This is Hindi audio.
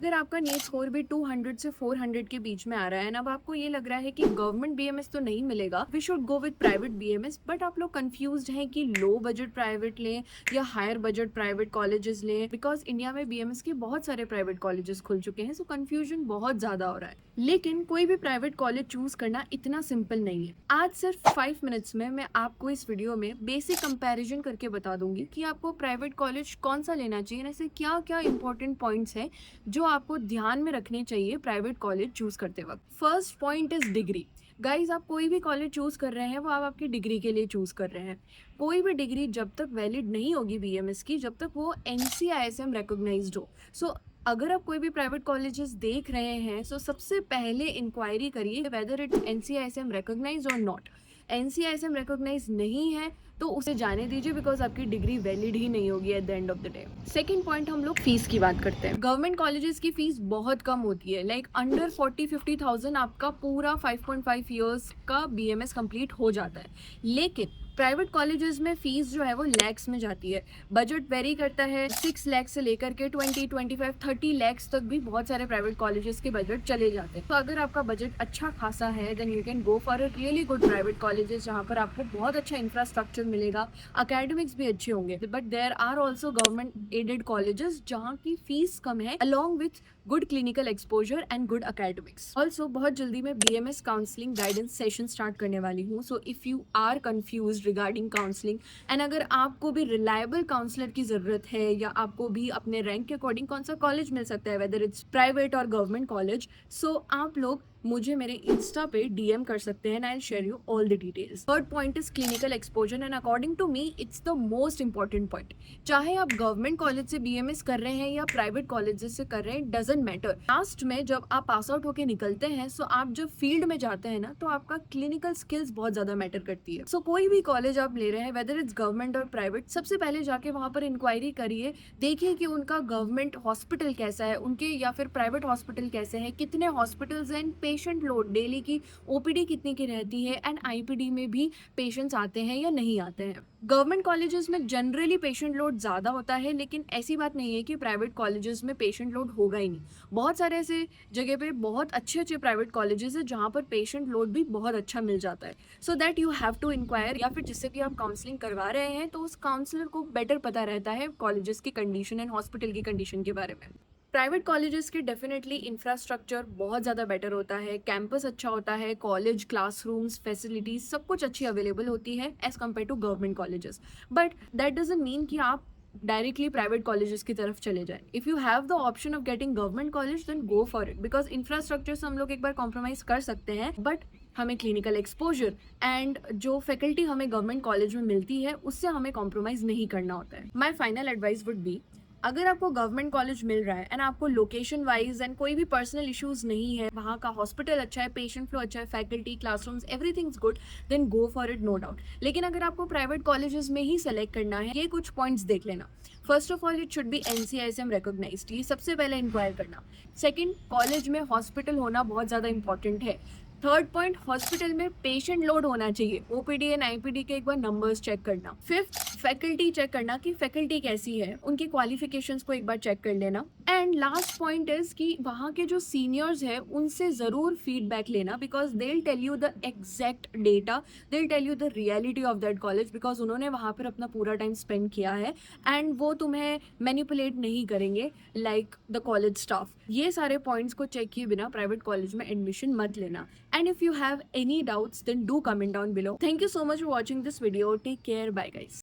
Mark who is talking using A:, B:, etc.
A: अगर आपका नीट स्कोर भी 200 से 400 के बीच में आ रहा है एंड अब आपको ये लग रहा है कि गवर्नमेंट बीएमएस तो नहीं मिलेगा, we should go with private BMS, but आप लोग कंफ्यूज्ड हैं कि लो बजट प्राइवेट लें या हायर बजट प्राइवेट कॉलेजेस लें, बिकॉज इंडिया में बीएमएस के बहुत सारे प्राइवेट कॉलेजेस खुल चुके हैं, सो कंफ्यूजन बहुत ज्यादा हो रहा है। लेकिन कोई भी प्राइवेट कॉलेज चूज करना इतना सिंपल नहीं है। आज सिर्फ 5 मिनट्स में मैं आपको इस वीडियो में बेसिक कंपैरिजन करके बता दूंगी कि आपको प्राइवेट कॉलेज कौन सा लेना चाहिए, ऐसे क्या क्या इंपॉर्टेंट पॉइंट्स हैं जो आपको ध्यान में रखने चाहिए प्राइवेट कॉलेज चूज करते वक्त। First point is degree. Guys, आप कोई भी कॉलेज चूज कर रहे हैं वो आप आपकी डिग्री के लिए चूज कर रहे हैं। कोई भी डिग्री जब तक वैलिड नहीं होगी बीएमएस की, जब तक वो एनसीआईएसएम रिकॉग्नाइज्ड हो। सो अगर आप कोई भी प्राइवेट कॉलेजेस देख रहे हैं, सो सबसे पहले इंक्वायरी करिए वेदर इट्स एनसीआईएसएम रिकॉग्नाइज्ड और नॉट। एनसीआईएसएम रिकॉग्नाइज नहीं है तो उसे जाने दीजिए, बिकॉज आपकी डिग्री वैलिड ही नहीं होगी at the end of the day. Second point, हम लोग फीस की बात करते हैं। गवर्नमेंट कॉलेजेस की फीस बहुत कम होती है, लाइक अंडर 40-50,000 आपका पूरा 5.5 ईयर्स का बीएमएस कंप्लीट हो जाता है। लेकिन प्राइवेट कॉलेजेस में फीस जो है वो लैक्स में जाती है। बजट वेरी करता है, 6 लाख से लेकर के 20, 25, 30 लैक्स तक भी बहुत सारे प्राइवेट कॉलेजेस के बजट चले जाते हैं। तो अगर आपका बजट अच्छा खासा है then you can go for a really good private colleges, जहाँ पर आपको बहुत अच्छा इंफ्रास्ट्रक्चर मिलेगा, अकेडमिक्स भी अच्छे होंगे। But there are also government aided colleges जहाँ की फीस कम है along with good clinical exposure and good academics. Also बहुत जल्दी मैं BMS counselling guidance session start करने वाली हूँ। So if you are confused regarding counselling and अगर आपको भी रिलायबल काउंसलर की जरूरत है, या आपको भी अपने रैंक के अकॉर्डिंग कौन सा कॉलेज मिल सकता है वेदर इट्स प्राइवेट और गवर्नमेंट कॉलेज, सो आप लोग मुझे मेरे इंस्टा पे डीएम कर सकते हैं, I will share you all the details. Third point is clinical exposure and according to me it's the most important point. चाहे आप गवर्नमेंट कॉलेज से बीएमएस कर रहे हैं या प्राइवेट कॉलेज से कर रहे हैं, डजेंट मैटर। लास्ट में जब आप पास आउट होके निकलते हैं, सो आप जब फील्ड में जाते हैं ना, तो आपका क्लिनिकल स्किल्स बहुत ज्यादा मैटर करती है। सो कोई भी कॉलेज आप ले रहे हैं वेदर इट्स गवर्नमेंट और प्राइवेट, सबसे पहले जाके वहां पर इंक्वायरी करिए, देखिए कि उनका गवर्नमेंट हॉस्पिटल कैसा है उनके, या फिर प्राइवेट हॉस्पिटल कैसे हैं, कितने hospitals and patient load daily की ओपीडी कितनी की रहती है, एंड आईपीडी में भी पेशेंट्स आते हैं या नहीं आते हैं। गवर्नमेंट कॉलेजेस में जनरली पेशेंट लोड ज़्यादा होता है, लेकिन ऐसी बात नहीं है कि प्राइवेट कॉलेजेस में पेशेंट लोड होगा ही नहीं। बहुत सारे ऐसे जगह पे बहुत अच्छे अच्छे प्राइवेट कॉलेजेस है जहाँ पर पेशेंट लोड भी बहुत अच्छा मिल जाता है। So that you have to inquire, या फिर जिससे भी आप काउंसलिंग करवा रहे हैं तो उस काउंसलर को बेटर पता रहता है कॉलेजेस की कंडीशन एंड हॉस्पिटल की कंडीशन के बारे में। प्राइवेट कॉलेजेस के डेफिनेटली इंफ्रास्ट्रक्चर बहुत ज़्यादा बेटर होता है, कैंपस अच्छा होता है, कॉलेज क्लासरूम्स फैसिलिटीज सब कुछ अच्छी अवेलेबल होती है as compared to government colleges. But that doesn't mean कि आप डायरेक्टली प्राइवेट कॉलेजेस की तरफ चले जाएं। If you have the option of getting government college then go for it, because infrastructure से हम लोग एक बार कॉम्प्रोमाइज़ कर सकते हैं, बट हमें क्लिनिकल एक्सपोजर एंड जो फैकल्टी हमें गवर्नमेंट कॉलेज में मिलती है उससे हमें कॉम्प्रोमाइज़ नहीं करना होता है। My final advice would be, अगर आपको गवर्नमेंट कॉलेज मिल रहा है एंड आपको लोकेशन वाइज एंड कोई भी पर्सनल इश्यूज नहीं है, वहाँ का हॉस्पिटल अच्छा है, पेशेंट फ्लो अच्छा है, faculty classrooms everything is good, then go for it, no doubt. लेकिन अगर आपको प्राइवेट कॉलेजेस में ही सेलेक्ट करना है, ये कुछ पॉइंट्स देख लेना। First of all it should be NCISM recognised, ये सबसे पहले इंक्वायर करना। सेकंड, कॉलेज में हॉस्पिटल होना बहुत ज़्यादा इंपॉर्टेंट है। थर्ड पॉइंट, हॉस्पिटल में पेशेंट लोड होना चाहिए, ओपीडी एंड आईपीडी के एक बार नंबर्स चेक करना। फिफ्थ, फैकल्टी चेक करना कि फैकल्टी कैसी है, उनके क्वालिफिकेशंस को एक बार चेक कर लेना। एंड लास्ट पॉइंट इज कि वहाँ के जो सीनियर्स हैं उनसे ज़रूर फीडबैक लेना, because they will tell you the exact data, they will tell you the reality of that college, because उन्होंने वहाँ पर अपना पूरा टाइम स्पेंड किया है एंड वो तुम्हें मैनिपुलेट नहीं करेंगे लाइक द कॉलेज स्टाफ। ये सारे पॉइंट्स को चेक किए बिना प्राइवेट कॉलेज में एडमिशन मत लेना। And if you have any doubts, then do comment down below. Thank you so much for watching this video. Take care. Bye guys.